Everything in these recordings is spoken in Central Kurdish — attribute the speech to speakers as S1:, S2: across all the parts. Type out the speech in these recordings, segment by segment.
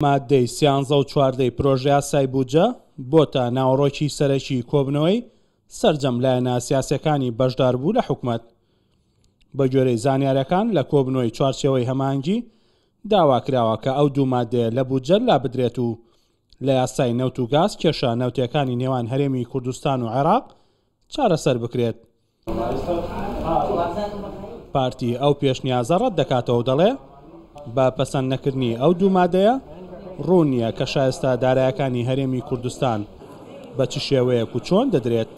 S1: مادەی 13 و 14 پرۆژە یاسای بودجە بۆتە ناوەڕۆکی سەرەکی کۆبنەوەی سەرجەم لایەنە سیاسیەکانی بەشداربوو لە حکوومەت. بە گوێرەی زانیاریەکان لە کۆبنەوەی چوارچێوەی هەمانگی داواکراوە کە ئەو دوو مادەیە لە بودجە لا بدرێت و لە یاسای نەوت و گاز کێشە نەوتیەکانی نێوان هەرێمی کوردستان و عێراق چارەسەر بکرێت. پارتی ئەو پێشنیازە ڕەت دەکاتەوە و دەڵێ بە پەسەند نەکردنی ئەو دوو مادەیە ڕوون نییە کە شایستە دارایەکانی هەرێمی کوردستان بە چ شێوەیەک و چۆن دەدرێت،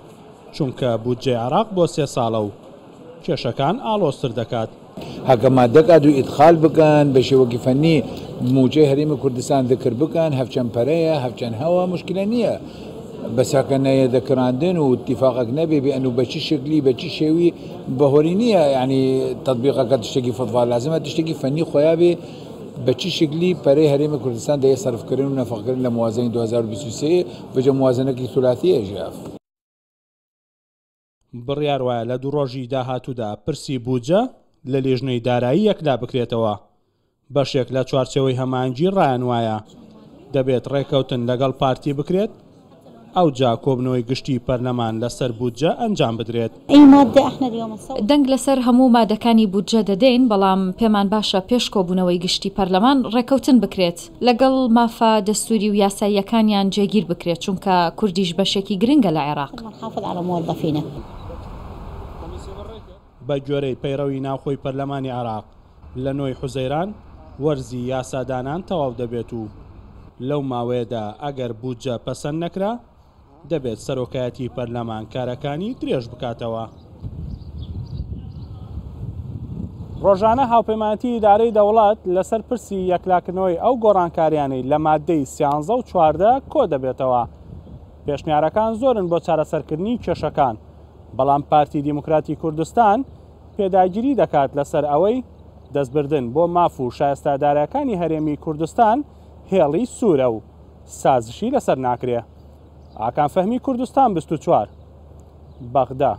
S1: چونکە بودجەی عێراق بۆ 3 ساڵە و کێشەکان ئاڵۆزتر دەکات.
S2: هەکە مادەکات و ئیدخال بکەن بە شێوەکی فەنی موجەی هەرێمی کوردستان ذکر بکەن، هەفچەند پەرەیە هەفچەند هەوە مشکلە نییە، بەساکە نەیە دەکراندن و اتفاقێک نەبێ بێن و بە چی شکلی بە چی شێوی بەهۆری نییە، یعنی تطبیقەکە تشتێکی فوتبال لازمە تشتێکی فەنی خۆیان بێ بە چی شکلی پەرەی هەرێمی کوردستان دەیە سەرفکردن و نەفەقکردن لە موازنەی 2023 بەجە موازنەکی ثلاثیە ژاف.
S1: بڕیار وایە لە دوو ڕۆژی داهاتوودا پرسی بودجە لە لێژنەی دارایی یەکلا بکرێتەوە. بەشێک لە چوارچێوەی هەمانگی ڕایان وایە دەبێت ڕێکەوتن لەگەڵ پارتی بکرێت، ئەو جا کۆبنەوەی گشتی پەرلەمان لەسەر بودجە ئەنجام بدرێت.
S3: دەنگ لەسەر هەموو مادەکانی بودجە دەدەین، بەڵام پێمان باشە پێش کۆبوونەوەی گشتی پەرلەمان ڕێکەوتن بکرێت لەگەڵ مافە دەستوری و یاساییەکانیان جێگیر بکرێت، چونکە کوردیش بەشێکی گرنگە لە عێراق.
S1: بە گوێرەی پەیڕەوی ناوخۆی پەرلەمانی عێراق لە 9 حوزەیران وەرزی یاسادانان تەواو دەبێت و لەو ماوەیەدا ئەگەر بودجە پەسەند نەکرا دەبێت سەرۆکایەتی پەرلەمان کارەکانی درێژ بکاتەوە. ڕۆژانە هاوپەیمانەتی ئیدارەی دەوڵات لەسەر پرسی یەکلاکردنەوەی ئەو گۆڕانکاریانەی لە مادەی 13 و 14 کۆ دەبێتەوە. پێشنیارەکان زۆرن بۆ چارەسەرکردنی کێشەکان، بەڵام پارتی دیموکراتی کوردستان پێداگیری دەکات لەسەر ئەوەی دەستبردن بۆ ماف و شایستەدارەکانی هەرێمی کوردستان هێڵی سوورە و سازشی لەسەر ناکرێ. ئاکان فەهمی کوردستان 24 بەغدا.